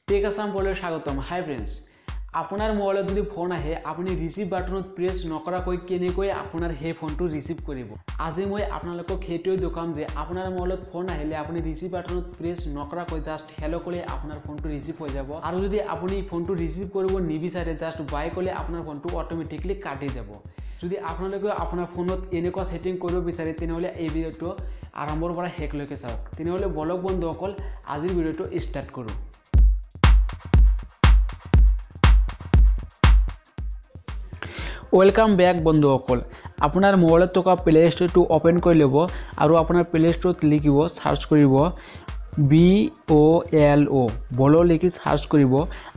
Tech Assam বলে স্বাগতম। হাই friends, আপনাৰ মোবাইলত যদি ফোন আহে আপনি ৰিসিভ বাটনত প্ৰেছ নকৰাকৈ কেনেকৈ আপোনাৰ সেই ফোনটো ৰিসিভ কৰিব। আজি মই আপোনালোকক সেইটোৱে দেখাম যে আপোনাৰ মোবাইলত ফোন আহিলে আপুনি ৰিসিভ বাটনত প্ৰেছ নকৰাকৈ জাষ্ট হেলো ক'লে আপোনাৰ ফোনটো ৰিসিভ হৈ যাব। আৰু যদি আপুনি ফোনটো ৰিসিভ কৰিব নিবিচাৰে জাষ্ট বাই ক'লে আপোনাৰ ফোনটো অটোমেটিকলি কাটি যাব। যদি আপোনালোকে আপোনাৰ ফোনত এনেকুৱা সেটিং কৰিব বিচাৰে তেনেহলে এই ভিডিওটো আৰম্ভৰ পৰা শেষলৈকে চাওক। তেনেহলে বলক বন্ধুসকল আজিৰ ভিডিওটো ষ্টাৰ্ট কৰোঁ। वेलकाम बैक बंधुসকল, আপোনাৰ মোবাইলত থকা প্লে ষ্টৰটো ওপেন কৰি ল'ব আৰু আপোনাৰ প্লে ষ্টৰত লিখিব সাৰ্চ কৰিব BOLO বলো লিখি সাৰ্চ কৰিব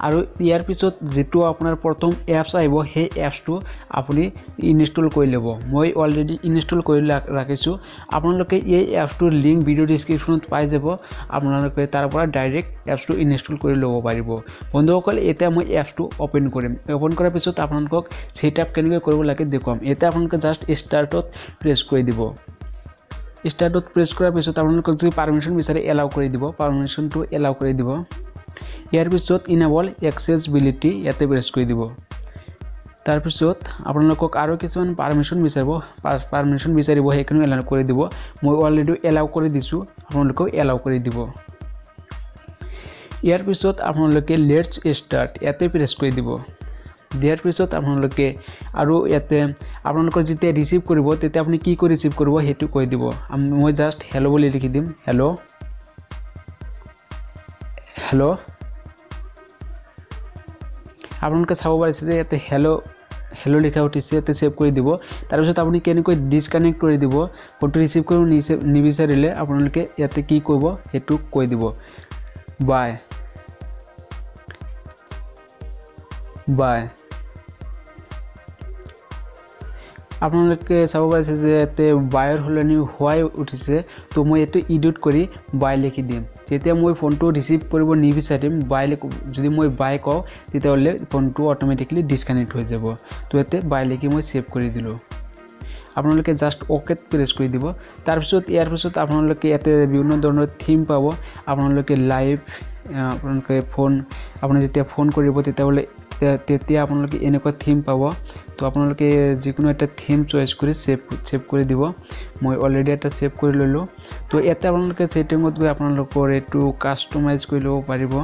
আৰু ইয়াৰ পিছত যেটো আপোনাৰ প্ৰথম এপছ আহিব সেই এপছটো আপুনি ইনষ্টল কৰি ল'ব। মই অলৰেডি ইনষ্টল কৰি ৰাখিছোঁ। আপোনালোকে এই এপছটোৰ লিংক ভিডিও ডেসক্ৰিপচনত পাই যাব। আপোনালোকে তাৰ পৰা ডাইৰেক্ট এপছটো ইনষ্টল কৰি ল'ব পাৰিব। বন্ধুসকল এতিয়া মই এপছটো ওপেন কৰিম। ওপেন কৰাৰ পিছত আপোনালোকক সেটআপ কেনেকৈ কৰিব লাগে দেখুৱাম। এতিয়া আপোনালোকে জাষ্ট স্টাৰ্টত প্ৰেছ কৰি দিব। স্টাৰ্টত প্ৰেছ কৰাৰ পিছত আপোনালোকক যদি পাৰমিশন বিচাৰে এলাউ কৰি দিব। পাৰমিশনটো এলাউ কৰি দিব। ইয়াৰ পিছত ইনেবল এক্সেসিবিলিটি ইয়াতে প্ৰেছ কৰি দিব। তাৰ পিছত আপোনালোকক আৰু কিছুমান পাৰমিশন বিচাৰিব সেইখিনি এলাউ কৰি দিব। মই অলৰেডি এলাউ কৰি দিছোঁ, আপোনালোকক এলাউ কৰি দিব। ইয়াৰ পিছত আপোনালোকে লেটস ষ্টাৰ্ট ইয়াতে প্ৰেছ কৰি দিব। দিয়াৰ পিছত আপোনালোকে আৰু ইয়াতে আপোনালোকৰ যেতিয়া ৰিসিভ কৰিব তেতিয়া আপুনি কি কৰি ৰিসিভ কৰিব হেতু কৈ দিব। মই জাষ্ট হেলো বুলি লিখি দিম। হেলো হেলো আপোনালোকে চাব পাৰিছে যে ইয়াতে হেলো হেলো লিখা উঠিছে। ইয়াতে সেভ কৰি দিব। তাৰ পিছত আপুনি কেনেকৈ ডিসকানেক্ট কৰি দিব। ফটো ৰিসিভ কৰিব নিবিচাৰিলে আপোনালোকে ইয়াতে কি কৰিব হেতু কৈ দিব। বাই বাই আপোনালোকে চাব পাৰিছে যে এতে বাইৰ হলনি হোৱাই উঠিছে। তো মই এটো এডিট কৰি বাই লিখি দিম। যেতিয়া মই ফোনটো ৰিসিভ কৰিব নিবিচাৰিম বাই যদি মই বাই কওঁ তেতিয়াহলে ফোনটো অটোমেটিকলি ডিসকানেক্ট হৈ যাব। তো এতে বাই লিখি মই সেভ কৰি দিলো। আপোনালোকে জাষ্ট ওকে প্ৰেছ কৰি দিব। তাৰ পিছত ইয়াৰ পিছত আপোনালোকে এতে বিভিন্ন ধৰণৰ থিম পাব। আপোনালোকে লাইভ আপোনালোকে ফোন আপুনি যেতিয়া ফোন কৰিব তেতিয়া আপোনালোকে এনেকুৱা থিম পাব। তো আপোনালোকে যিকোনো এটা থিম চয়েস কৰি সেভ কৰি দিব। মই অলৰেডি এটা সেভ কৰি ললো। তো এটা আপোনালোকে সেটিংত গৈ আপোনালোকৰ এটো কাস্টমাইজ কৰি ল'ব পাৰিব।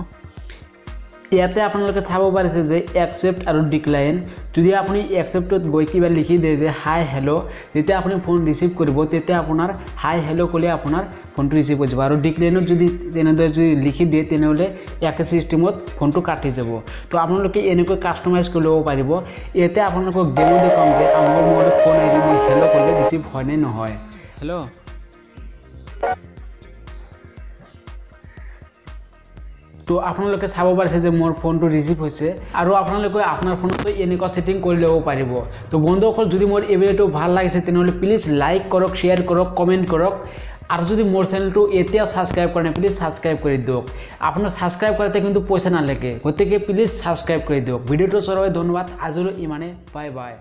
ইয়াতে আপোনালোকে চাব পাৰিছে যে একসেপ্ট আৰু ডিক্লাইন। যদি আপুনি একসেপ্টত গৈ কিবা লিখি দিয়ে যে হাই হেলো, যেতিয়া আপুনি ফোন ৰিসিভ কৰিব তেতিয়া আপোনাৰ হাই হেলো ক'লে আপোনাৰ ফোনটো ৰিসিভ হৈ যাব। আৰু ডিক্লাইনত যদি তেনেদৰে যদি লিখি দিয়ে তেনেহলে একে সিস্টেমত ফোনটো কাটি যাব। তো আপোনালোকে এনেকৈ কাস্টমাইজ কৰি ল'ব পাৰিব। ইয়াতে আপোনালোকক ডেমো দেখাম যে আমাৰ মোবাইলত ফোন আহিলে মই হেলো ক'লে ৰিসিভ হয় নে নহয়। হেলো তো আপোনালোকে চাব পাৰিছে যে মোৰ ফোনটো ৰিসিভ হৈছে। আৰু আপোনালোকে আপোনাৰ ফোনটো এনেকুৱা সেটিং কৰি ল'ব পাৰিব। তো বন্ধুসকল যদি মোৰ এই ভিডিওটো ভাল লাগিছে তেনেহলে প্লিজ লাইক কৰক, শেয়াৰ কৰক, কমেন্ট কৰক। আৰু যদি মোৰ চেনেলটো এতিয়াও সাবস্ক্ৰাইব কৰা নাই প্লিজ সাবস্ক্ৰাইব কৰি দিয়ক। আপোনাৰ সাবস্ক্ৰাইব কৰাতে কিন্তু পইচা নালাগে, গতিকে প্লিজ সাবস্ক্ৰাইব কৰি দিয়ক। ভিডিওটো চোৱাৰ বাবে ধন্যবাদ। আজিলৈ ইমানে, বাই বাই।